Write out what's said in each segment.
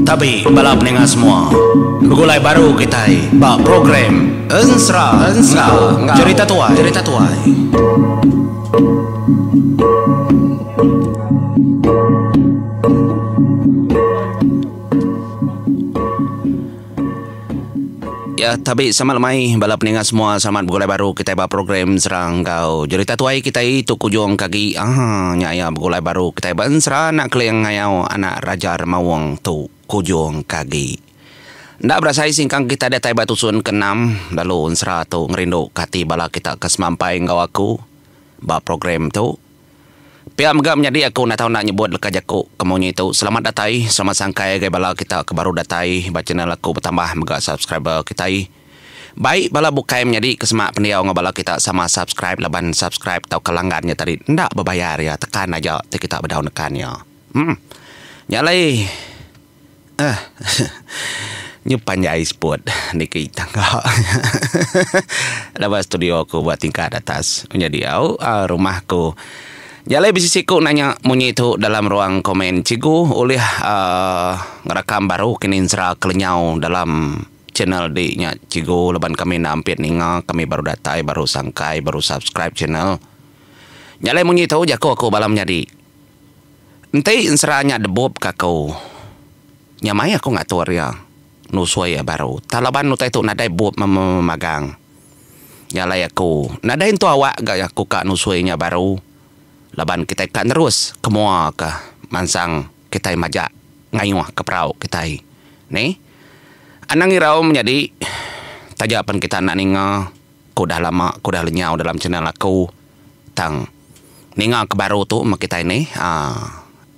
Tapi balap ninga semua begulai baru kita program Ensra cerita tuai. Ya, tapi sama lemai balap ninga semua selamat begulai baru kita program serang kau cerita tuai kita itu kujung kaki nyaya begulai baru kita ensra nak keleng ngayau anak raja mawang tu kujung kaki. Ndak berasa singkang kita ada taiba tusun ke-6 lalu ensra tu ngerindu kati bala kita kesemampai ngau aku ba program tu. Pia megam menjadi aku nak tahu nak nyebut leka jaku kemunya itu selamat datai selamat sangkai gay bala kita ke baru datai ba channel aku bertambah mega subscriber kita baik bala bukai menjadi kesemak pendiau ngabala kita sama subscribe laban subscribe tau kelanggannya tadi ndak berbayar ya tekan aja kita berdaun tekannya nyalai nyupanjai sport ni kita enggak lepas studio aku buat tingkat atas menjadi rumahku. Jalai bisisiku nanya munyi itu dalam ruang komen cigu oleh ngerakam baru kini ensra kelenyau dalam channel di nya cigu leban kami nampir ninga kami baru datai baru sangkai baru subscribe channel. Jalai munyi itu jaku aku balam jadi. Entai ensra nya debob kakau. Nyamai aku ngatur ya. Nusoi ya baru. Talaban nutai itu nadai bob memagang. Jalai aku nadai itu awak gak aku kak nusoi nya baru. Laban kita ikan terus kemua ke mansang kita majak ngayuh ke perahu kita ni anang irau menjadi tajapan kita nak ninga ku dah lama ku dah lenyau dalam channel aku tang ninga ke baru tu mak kita ini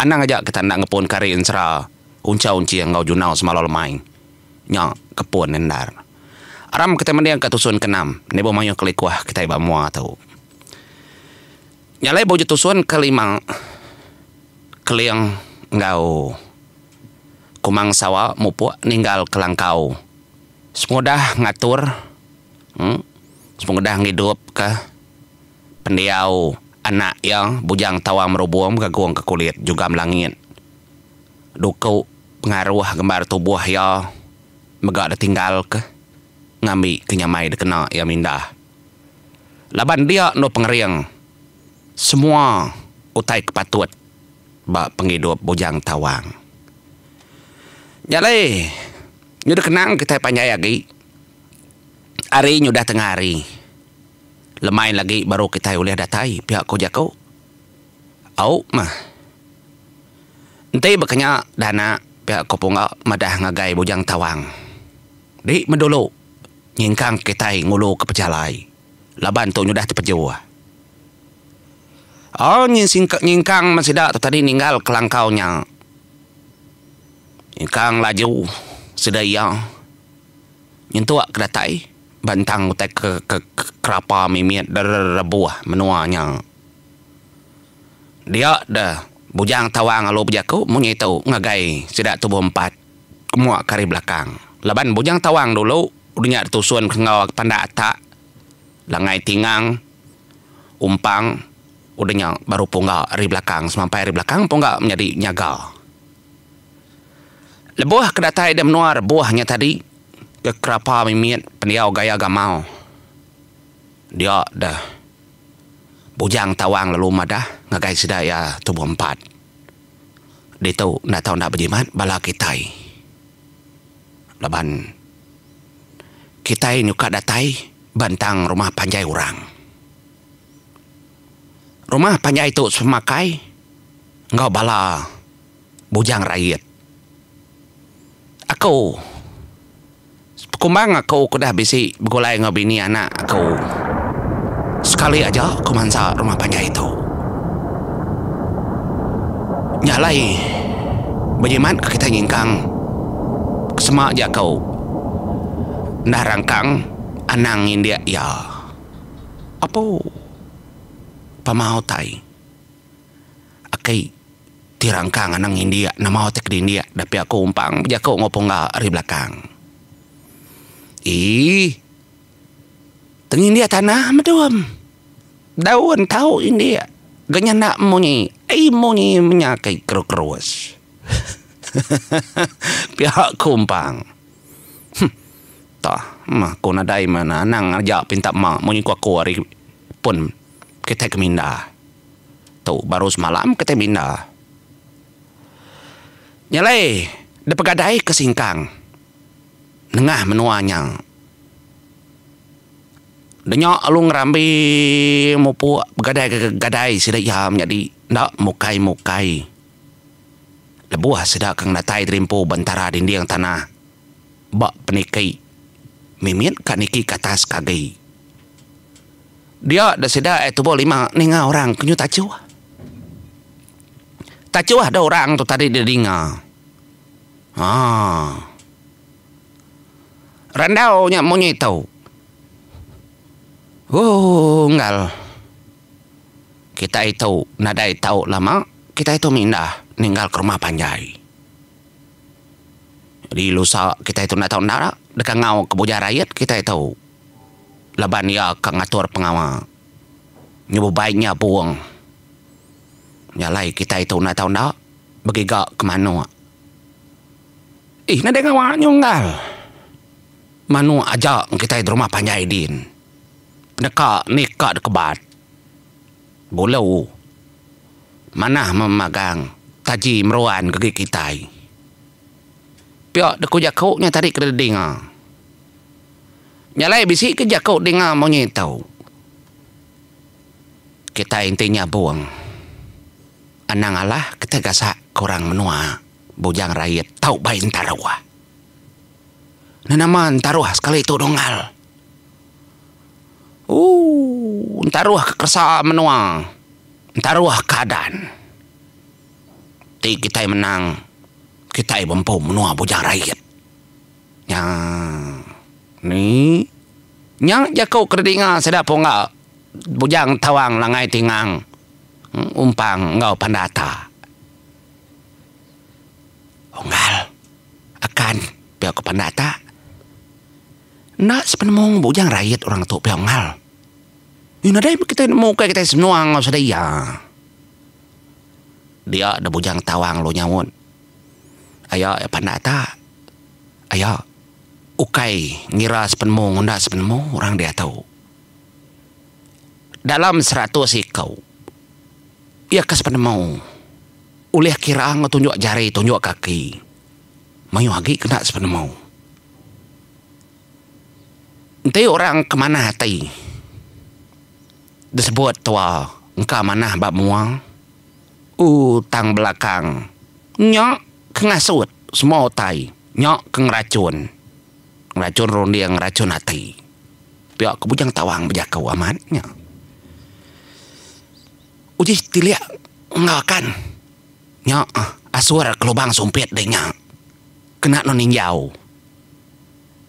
anang ajak kita nak ngepun kari ensra unca-unci yang ngau junau semalam main nya kepun nendar aram kita mendiang ke tusun ke-6 nebo mayu kelikuah kita iba mua tau. Nyalai bojo tusun kelima keliang ngau kumang sawa mupu ninggal kelangkau semudah ngatur semudah ngidup ke pendiau anak yang bujang tawang merubuam gaguang ke kulit juga melangit dukau pengaruh gembar tubuh ya megak ada tinggal ke ngambi kenyamai dekena ya mindah laban dia no pengeriang semua utai kepatut ba penghidup bujang tawang. Nyalai nyudah kenang kita panjai lagi. Hari nyudah tengah hari. Lemai lagi baru kita boleh datai pihak ko jako. Au mah. Entai bekanya dana pihak ko punga madah ngagai bujang tawang. Di mendolo nyingkang kita ngulu ke pejalai. Laban tu nyudah tepejua. Nyingkang masih dak tu tadi ninggal kelangkaunya. Nyingkang laju sedaya. Nyentuak kedatai bantang utai ke kerapa mimiat dari rebuah menuanya. Dia dah bujang tawang alu bejaku munyi itu ngagai sedak tubuh 4 kemuak kari belakang. Laban bujang tawang dulu udahnya tusuan kengau pandak atak langai tingang umpang udahnya baru punggak dari belakang sampai dari belakang punggak menjadi nyaga lebuah kedatai dan menuar buahnya tadi ke kerapa mimiat pendiau gaya gamau dia dah bujang tawang lalu madah ngagai sedaya tubuh 4 dia tahu nak tahu nak berjimat bala kitai laban kitai nyuka datai bantang rumah panjai orang. Rumah panjai itu semakai ngau bala bujang rakyat. Aku kumbang aku dah bisi begulai ngau bini anak aku. Sekali aja aku mansa rumah panjai itu. Nyalai berjimat kita nyingkang semak aja kau. Nah rangkang anang India ya. Apa? Pamau tai. Akai tirangkang anang India nama hotek di India tapi aku umpang jako ngopong ga ari belakang. Teng India tanah medom. Daun tahu India. Ganya nak munyi. monyi menyakai keru-kerus. Pihak kumpang. Tah, mah ko nadai mana nang aja pinta mak monyi ku hari pun kita keminda. Tu baru semalam kita minda. Nyalai, de pegadai ke Singkang. Nengah menuanya. Denyak alung rambi mupu gadai sida yam jadi ndak mukai. Lebuah sida kang natai trimpo bantara dinding tanah. Bak penikai. Mimit ka niki katas kagai. Dia dah sida itu boleh 5 ninga orang kenyu tacuah. Tacuah ada orang tu tadi dia dengar. Randau nya monyi tau. Ngal. Kita itu nadai tahu lama, kita itu mindah ninggal ke rumah Panjai. Di lusa kita itu nak tahu nara, dekat ngau ke boja rakyat kita itu. Laban ya ke ngatur pengawal. Nyoba baiknya buang. Nyalai kita itu nak tahu nara, bagi gak ke mana. Nadai ngawak nyunggal. Manu aja kita itu rumah Panjai din. Dekat nikah dekebat. Bolau. Mana memagang taji meruan ke kita. Pihak deku jakuknya tadi kena dengar. Nyalai bisik ke jakuk dengar monyi tahu. Kita intinya buang. Anang Allah kita gasak kurang menua. Bujang rakyat tahu bain taruah. Nanaman taruah sekali itu dongal. Taruah kekersa menua. Taruah keadaan. Ti kita menang. Kita mampu menua bujang rakyat. Ni nyang jakau kerdinga sedap enggak bujang tawang langai tingang. Umpang ngau pandata. Onggal akan pihak ke pandata. Nak sepenuh bujang rakyat orang tu pihak ngal. Nadai kita mau kita semua ngau sedaya. Dia ada bujang tawang lo nyawon. Ayah pandata. Ayah ukai ngira sepenuh ngonda sepenuh orang dia tahu. Dalam 100 ikau. Ia ke sepenuh. Ulih kira tunjuk jari tunjuk kaki. Mayu lagi kena sepenuh. Nanti orang kemana hati. Disebut tua engkau mana bab muang. Utang belakang. Nyok kengasut semua otai. Nyok kengracun. Ngeracun rondiang racun hati. Pihak kebujang tawang berjakau amatnya. Uji tiliak ngakan. Nyok asur ke lubang sumpit denya. Kena noninjau.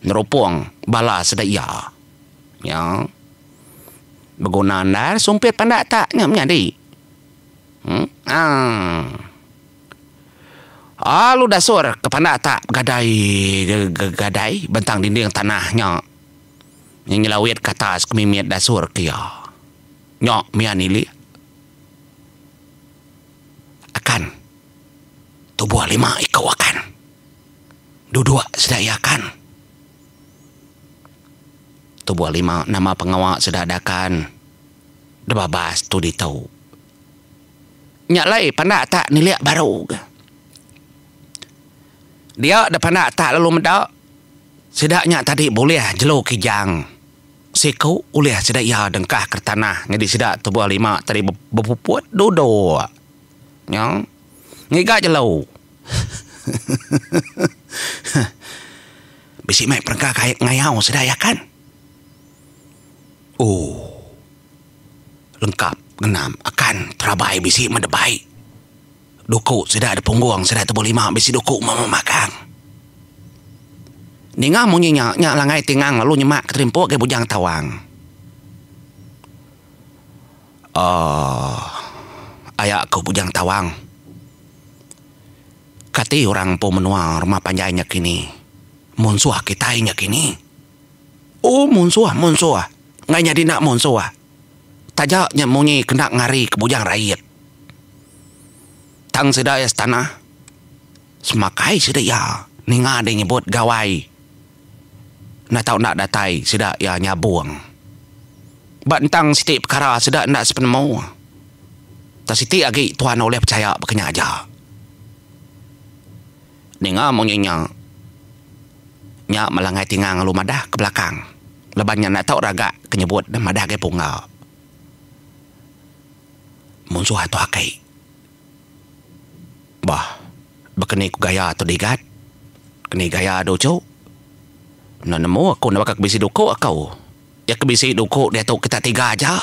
Neropong bala sedaya. Ya. Berguna anda sumpit pandak tak nyamnya di. Lu dasur ke pandak tak gadai bentang dinding tanahnya. Yang nyelawit ke atas kemimit dasur kia. Nyok mian ili. Akan. Tubuh 5 ikau akan. Duduk sedaya akan. Tubuh 5 nama pengawak sedadakan. Debabas tu ditau. Nyalai pandak tak niliak baru. Dia ada pandak tak lalu mendak. Sedaknya tadi boleh jelo kijang. Siku ulih sedak ya dengkah ke tanah. Jadi sedak tubuh 5 tadi berpuput duduk. Yang ngigak jelo. Bisi mai perangkah kayak ngayau sedaya kan. Lengkap genam akan terabai bisi mendebai. Duku sudah ada punggung sudah tubuh 5 bisi duku memamakang. Ninga munyinya nya langai tingang lalu nyemak keterimpuk ke bujang tawang. Ayak ke bujang tawang. Kati orang po menua rumah panjainya kini. Munsuah kitainya kini. Munsuah. Ngai jadi nak munsuah. Tajaknya munyi kena ngari ke bujang rakyat. tang seda ya tanah. Semakai seda ya. Ninga dia nyebut gawai. Nak tahu nak datai seda ya nyabuang. Bantang siti perkara seda nak sepenemu. Tak siti lagi tuan oleh percaya berkenya aja. Ninga mau nyak melangai tingang lu madah ke belakang. Lebannya nak tahu raga kenyebut dan madah ke punga. Musuh atau akai. Bah, berkeni ku gaya atau digat. Keni gaya dojo. Nak nemu aku nak bakal kebisi duko aku. Ya kebisi duko dia tahu kita tiga aja.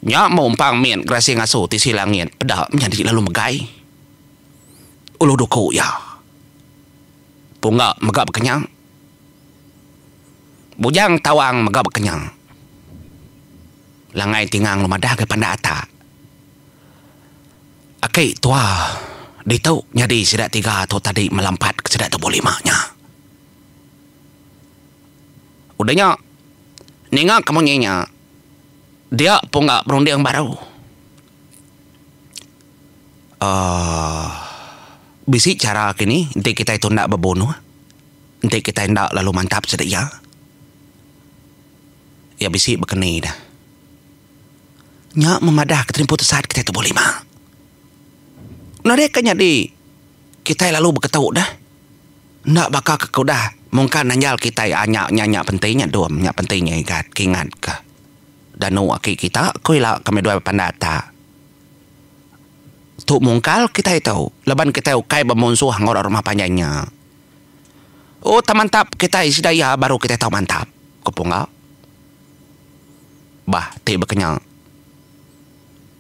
Nyak mau umpang mien grasi ngasuh tisi langit. Pedak menjadi lalu megai. Ulu duku ya. Punga megak berkenyang. Bujang tawang megak berkenyang. Langai tingang lumadah ke panda ata. Akai tua. Dia tahu nyadi sedak tiga tu tadi melampat ke sedak tu bolimanya. Udahnya. Ninga kamu nyenya. Dia punga berunding baru. Bisi cara kini nanti kita itu nak berbunuh. Nanti kita hendak lalu mantap sedek ya. Ya bisi berkeni dah. Nyak memadah keterimpu saat kita itu boleh mak. Narekanya di kita lalu berketahu dah. Nak bakal kekau dah. Mungkin nanjal kita nyak pentingnya dua. Nyak pentingnya ikat kingat ke. Dan aki kita kuilah kami dua pandata. Tu mungkal kita tahu. Leban kita ukai bermunsuh ngorok rumah panjangnya. Oh, tak mantap kita isi daya baru kita tahu mantap. Kepunga. Bah, tiba kenyang.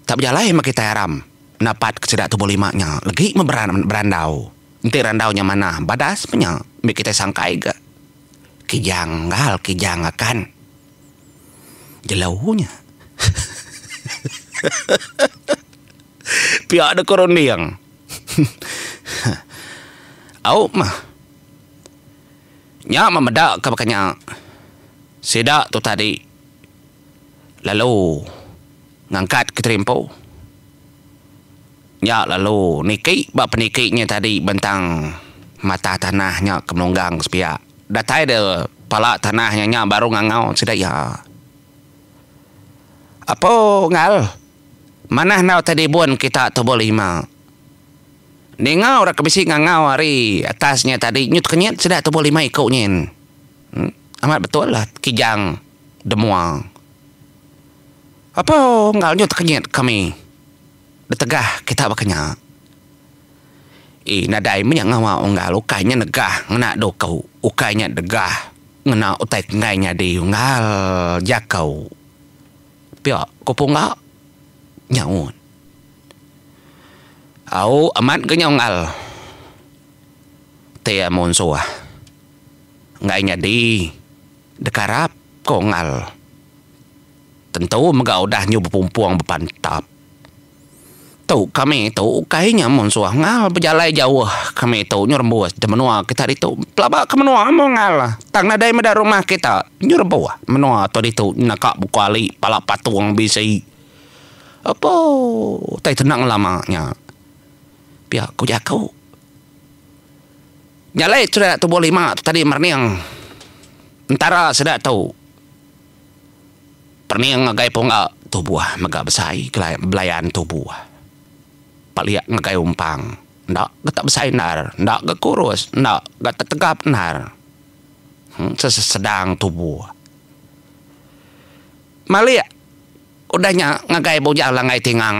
Tak berjalan mak kita haram. Napat kesedak tu bolimaknya. Lagi berandau. Nanti randaunya mana? Badas punya. Mik kita sangkai ke. Kijanggal, kijang akan. Jelauhnya. Pihak ada koroniang. Au mah. Nyak memedak ke makanya. Sedak tu tadi. Lalu ngangkat ke terimpo. Nyak lalu niki bak penikiknya tadi bentang mata tanahnya ke melonggang sepiak. Datai dia palak tanahnya nyak baru ngangau sedak ya. Apa ngal? Mana nau tadi buan kita tu boleh mak. Dengar orang kebisi ngangau hari atasnya tadi nyut kenyat sedak tu boleh mak ikutnya. Amat betul lah kijang demuang. Apa ngal nyut kenyat kami. Detegah kita berkenyak. Nadai menyangau ngal ukainya negah ngena do kau ukainya degah ngena utai ngainya di ngal jakau. Pia kopong ngak nyaun. Au amat ke ngal. Tia monsoa. Ngainya di dekarap ko ngal. Tentu megau dah nyu berpumpuang berpantap. Tahu kami tahu kayaknya monsoa ngal berjalan jauh kami tahu nyurembuas de menua kita itu pelaba ke menua ngal tang nadai meda rumah kita nyurembuas menua to itu nakak bukali pala patuang bisi. Apa tai tenang lamanya. Pihak ku jakau. Nyalai sudah tu boleh mak tadi merniang. Entara sedak tahu. Perniang ngagai ponga tubuh megak besai belayan tubuh. Paliak ngagai umpang. Ndak getak besai nar, ndak ge kurus, ndak getak tegap nar. Sesedang tubuh. Maliak udahnya ngagai bojang langai tingang.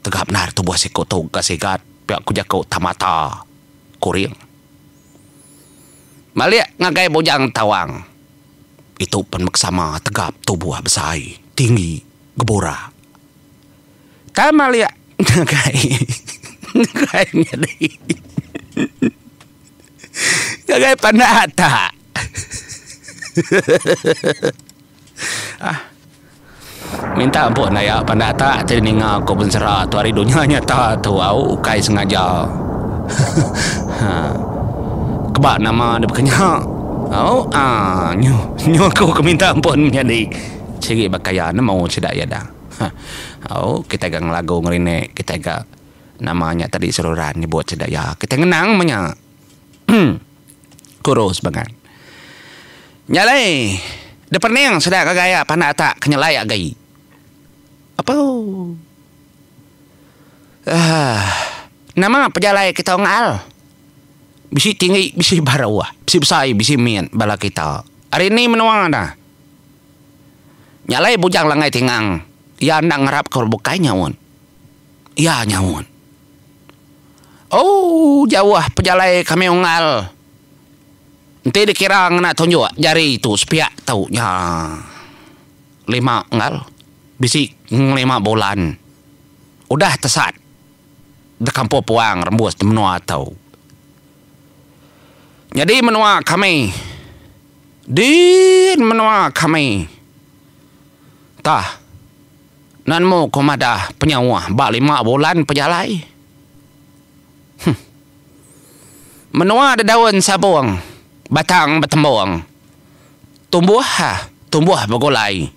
Tegap nar tubuh si koto kasigat pihak kujakau tamata kuring. Maliak ngagai bojang tawang. Itu pun maksama tegap tubuh besai, tinggi, gebora. Maliak ngagai nyali. Ngagai pandata. Minta ampun ya pandata tadi ninga ko benserah tu hari dunia nyata tu au kai sengaja. Kebak nama dia berkenyak. Nyu aku minta ampun menjadi ciri bakaya na mau cedak ya dah. Oh, kita gang lagu ngerine, kita ga namanya tadi seluruhan ni buat sedaya. Kita ngenang banyak. Kurus banget. Nyalai. Depan yang sudah kagaya pana tak kenyalai agai. Apa? Nama pejalai kita ngal. Bisi tinggi, bisi barawah, bisi besar, bisi mian bala kita. Hari ini menuang dah. Nyalai bujang langai tingang. Ya nak ngerap kau bukai nyawon. Ya nyawon. Oh, jauh pejalai kami ngal. Nanti dikira nak tunjuk jari itu sepiak tahu nya. 5 ngal. Bisi 5 bulan. Udah tesat. Dekampo puang rembus menua tahu. Jadi menua kami. Din menua kami. Tah. Nanmu komada penyawa bak 5 bulan pejalai. Menua ada daun sabung. Batang bertembung. Tumbuh bergulai.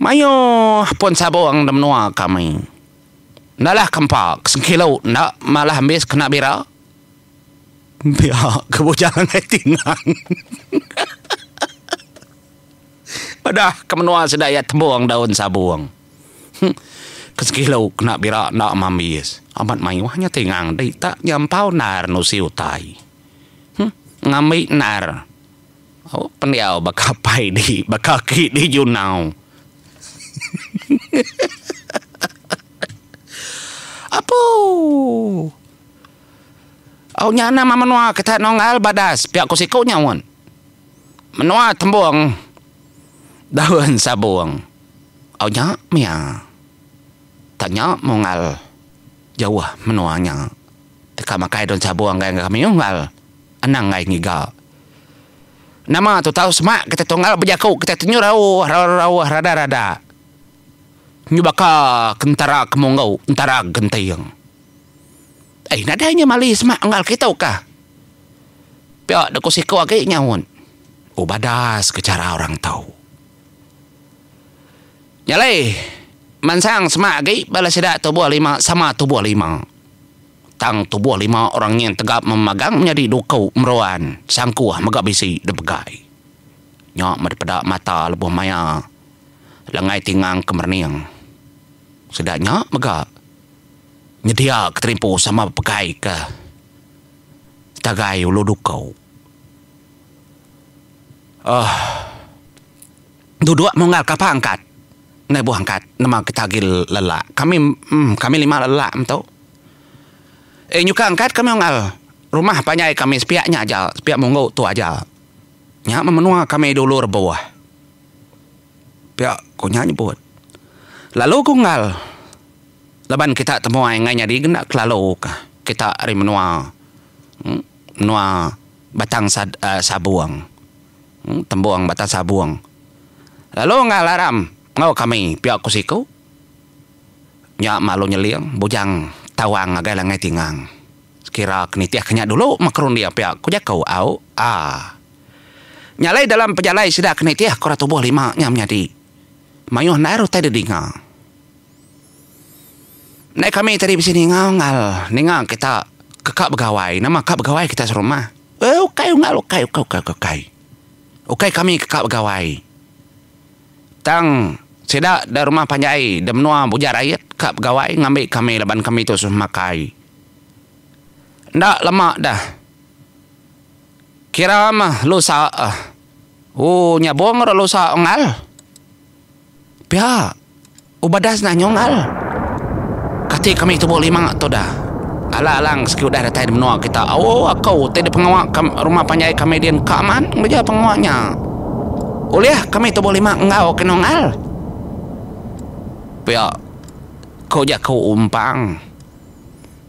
Mayo pun sabung dan menua kami. Nalah kempak sekilo nak malah habis kena bira. Biar kebujangan tinggal. Padah kemenua sedaya tembung daun sabung. Kesekilo kena bira nak mambis. Amat mayu hanya tingang dai tak nyampau nar no siu tai. Ngamai nar. Oh pendiau bakapai di bakaki di junau. Apa? Au nyana menua kita nongal badas pihak kusiko nyawon. Menua tembung daun sabung. Au nya mia. Tanya mongal jauh menuanya. Teka makai daun sabung gaya kami nongal. Anang ngai ngiga. Nama tu tahu semak kita tonggal berjaku kita tunjuk rau rada. Nyubaka kentara kemongau kentara gentayang. Nadanya mali semak ngal kita kah? Pihak deko siko agak nyawon. Oh badas ke cara orang tahu. Nyalai. Mansang semak agak balas sedak tubuh 5 sama tubuh 5. Tang tubuh 5 orang yang tegap memagang menjadi dukau meruan. Sangkuah megak bisi depegai. Nyak daripada mata lebuh maya. Lengai tingang kemerniang. Sedaknya megak. Nyedia keterimpu sama pegai ke. Tagai ulu dukau. Duduk menggal kapal angkat. Nai buah angkat. Nama kita gil lelak. Kami 5 lelak tahu. Nyuka angkat kami ngal. Rumah panyai kami sepiaknya aja. Sepiak monggo tu aja. Nya memenua kami dulu rebawah. Piak kunya nyebut. Lalu ku ngal. Laban kita temu ngai jadi gendak lalu kita hari menua. Menua batang sabuang. Tembuang batang sabuang. Lalu ngal aram. Ngau kami piak kusiku. Nya malu nyeliang bujang tawang agak langai tingang. Sekira kenitiah kenyak dulu makrun dia piak ku jakau au. Nyalai dalam pejalai sudah kenitiah kora tubuh 5 nyam nyadi. Mayuh naru tadi dinga. Naik kami tadi bisa ngal. Ningal kita kekak begawai. Nama kak begawai kita serumah. Ukai ngal ukai. Ukai kami kekak begawai. Tang sedak dari rumah panjai dan menua bujar rakyat kak begawai ngambil kami leban kami tu suruh makai. Ndak lemak dah. Kira mah lusa. Nyabong ro lusa ngal. Pia. Ubadas na nyongal. Kati kami tu boleh 5 tu dah. Alang sekali dah datang menua kita. Aku tadi pengawak rumah panjai kami dia keaman beja pengawaknya. Oleh kami tu boleh 5 engau kena ngal. Pia. Kau kau umpang.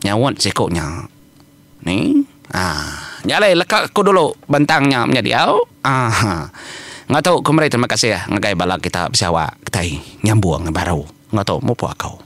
Nyawat sikoknya. Ni. Nyalai lekak aku dulu bentangnya menjadi au. Nggak tahu kemarin terima kasih ya ngagai bala kita bisa kita nyambung baru. Nggak tahu mau apa kau.